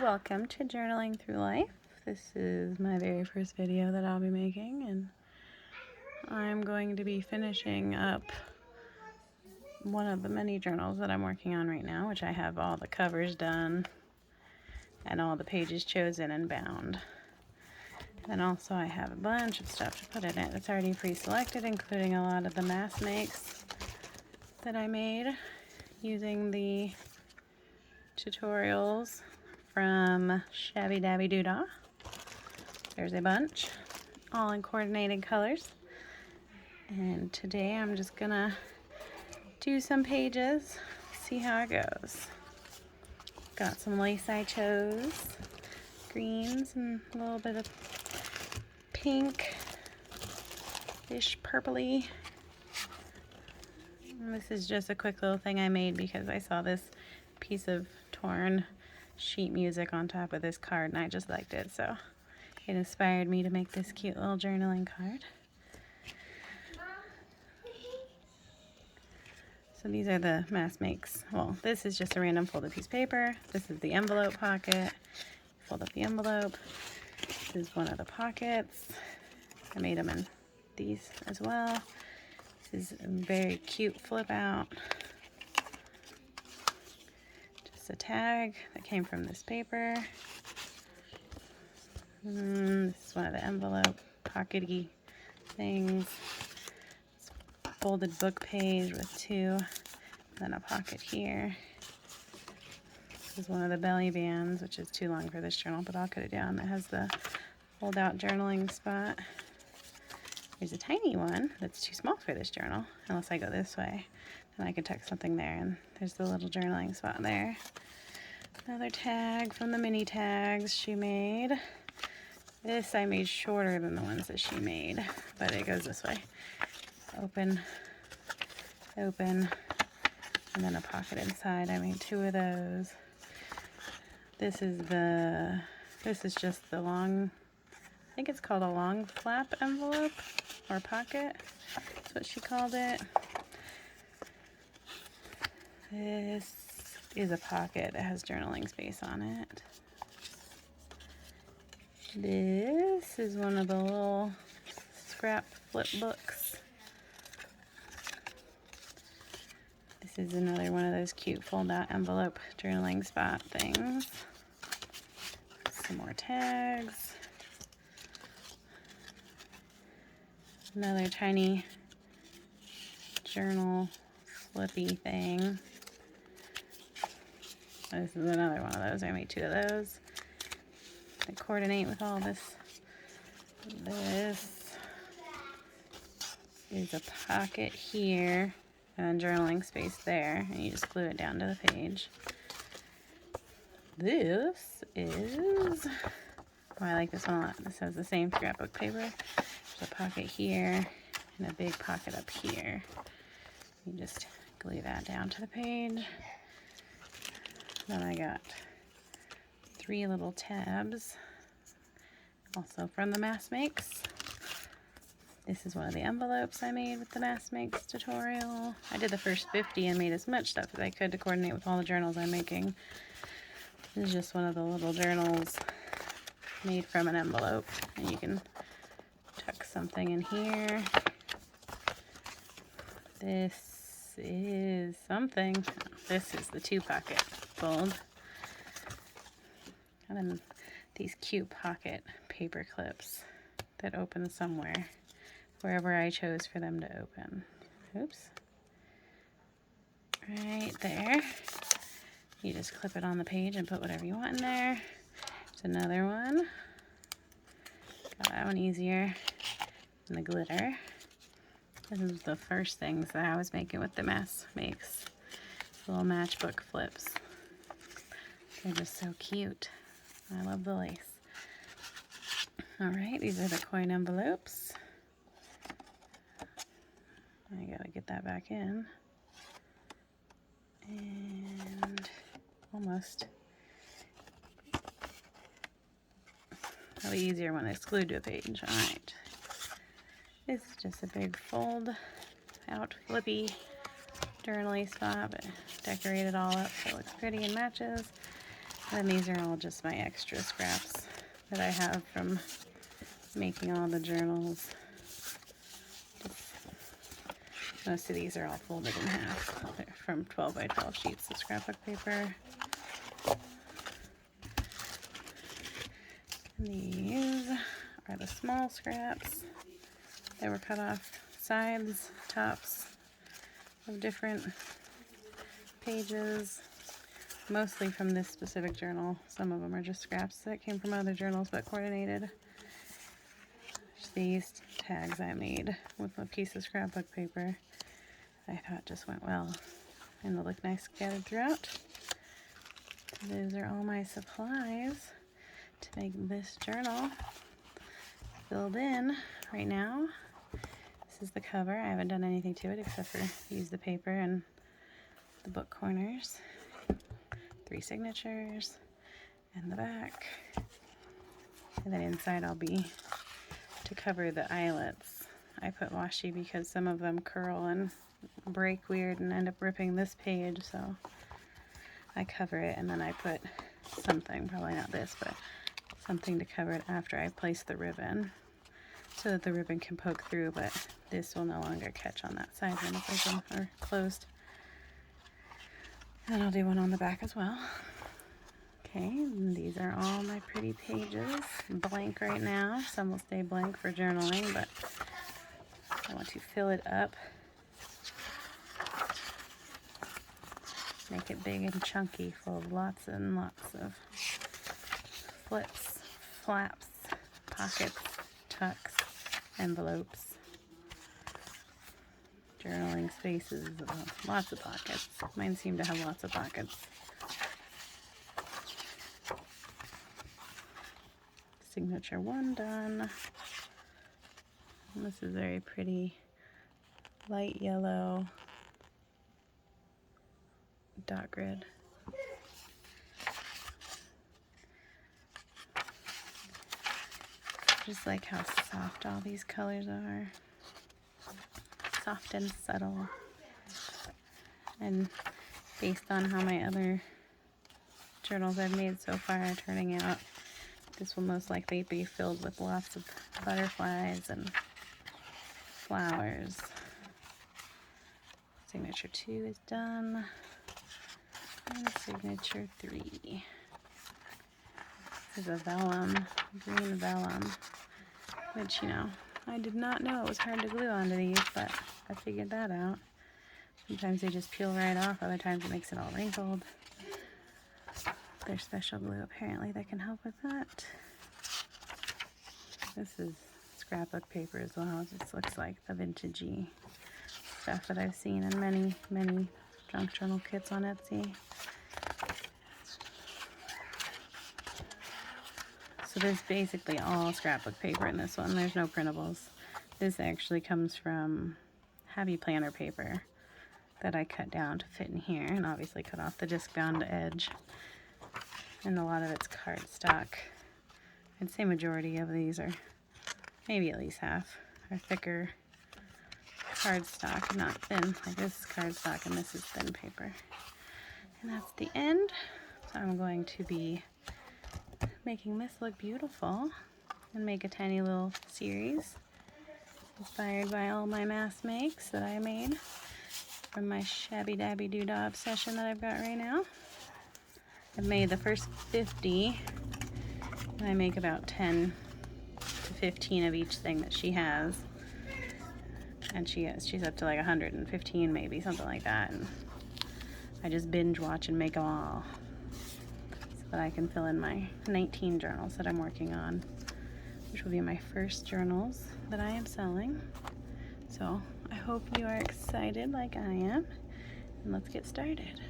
Welcome to Journaling Through Life. This is my very first video that I'll be making, and I'm going to be finishing up one of the many journals that I'm working on right now, which I have all the covers done and all the pages chosen and bound. And also I have a bunch of stuff to put in it. It's already pre-selected, including a lot of the mask makes that I made using the tutorials from ShabbyDabbyDoodah. There's a bunch, all in coordinated colors. And today I'm just gonna do some pages, see how it goes. Got some lace I chose, greens and a little bit of pink-ish purpley. And this is just a quick little thing I made because I saw this piece of torn sheet music on top of this card and I just liked it, so it inspired me to make this cute little journaling card. So these are the mask makes. Well, this is just a random folded piece of paper. This is the envelope pocket. Fold up the envelope. This is one of the pockets. I made them in these as well. This is a very cute flip out. A tag that came from this paper. This is one of the envelope pockety things. It's a folded book page with two, then a pocket here. This is one of the belly bands, which is too long for this journal, but I'll cut it down. That has the fold out journaling spot. There's a tiny one that's too small for this journal, unless I go this way. And I can tuck something there, and there's the little journaling spot there. Another tag from the mini tags she made. This I made shorter than the ones that she made, but it goes this way. Open, open, and then a pocket inside. I made two of those. This is just the long, I think it's called a long flap envelope or pocket. That's what she called it. This is a pocket that has journaling space on it. This is one of the little scrap flip books. This is another one of those cute fold-out envelope journaling spot things. Some more tags. Another tiny journal flippy thing. This is another one of those. I made two of those. They coordinate with all this. This is a pocket here and journaling space there, and you just glue it down to the page. This is, I like this one a lot. This has the same scrapbook paper. There's a pocket here and a big pocket up here. You just glue that down to the page. Then I got three little tabs, also from the mask makes. This is one of the envelopes I made with the mask makes tutorial. I did the first 50 and made as much stuff as I could to coordinate with all the journals I'm making. This is just one of the little journals made from an envelope, and you can tuck something in here. This is something. This is the two pocket fold. And then these cute pocket paper clips that open somewhere, wherever I chose for them to open. Oops. Right there. You just clip it on the page and put whatever you want in there. There's another one. Got that one easier. And the glitter. This is the first things that I was making with the mask makes. Little matchbook flips. They're just so cute. I love the lace. Alright, these are the coin envelopes. I gotta get that back in. And almost. That'll be easier when it's glued to a page. Alright. This is just a big fold out flippy journaling spot, but decorate it all up so it looks pretty and matches. And these are all just my extra scraps that I have from making all the journals. Most of these are all folded in half. They're from 12 by 12 sheets of scrapbook paper. And these are the small scraps. They were cut off sides, tops of different pages, mostly from this specific journal. Some of them are just scraps that came from other journals but coordinated. These tags I made with a piece of scrapbook paper I thought just went well and will look nice scattered throughout. Those are all my supplies to make this journal filled in right now. This is the cover. I haven't done anything to it except for use the paper and the book corners. 3 signatures and the back. And then inside I'll be, to cover the eyelets, I put washi because some of them curl and break weird and end up ripping this page, so I cover it and then I put something, probably not this, but something to cover it after I place the ribbon so that the ribbon can poke through, but this will no longer catch on that side when it's open or closed. And I'll do one on the back as well. Okay, and these are all my pretty pages. Blank right now. Some will stay blank for journaling, but I want to fill it up. Make it big and chunky, full of lots and lots of flips, flaps, pockets, tucks, envelopes, journaling spaces, lots of pockets. Mine seem to have lots of pockets. Signature 1 done. And this is very pretty light yellow dot grid. Just like how soft all these colors are. Soft and subtle. And based on how my other journals I've made so far are turning out, this will most likely be filled with lots of butterflies and flowers. Signature 2 is done. And signature 3. This is a vellum, green vellum, which, you know, I did not know it was hard to glue onto these, but I figured that out. Sometimes they just peel right off, other times it makes it all wrinkled. There's special glue apparently that can help with that. This is scrapbook paper as well. It just looks like the vintagey stuff that I've seen in many, many junk journal kits on Etsy. So there's basically all scrapbook paper in this one. There's no printables. This actually comes from Happy Planner paper that I cut down to fit in here, and obviously cut off the disc bound edge. And a lot of it's cardstock. I'd say majority of these are, maybe at least half, are thicker cardstock, not thin. Like this is cardstock and this is thin paper. And that's the end. So I'm going to be making this look beautiful and make a tiny little series inspired by all my mass makes that I made from my ShabbyDabbyDoodah obsession that I've got right now. I've made the first 50, and I make about 10 to 15 of each thing that she has. And she's up to like 115 maybe, something like that. And I just binge watch and make them all so that I can fill in my 19 journals that I'm working on, which will be my first journals that I am selling. So I hope you are excited like I am, and let's get started.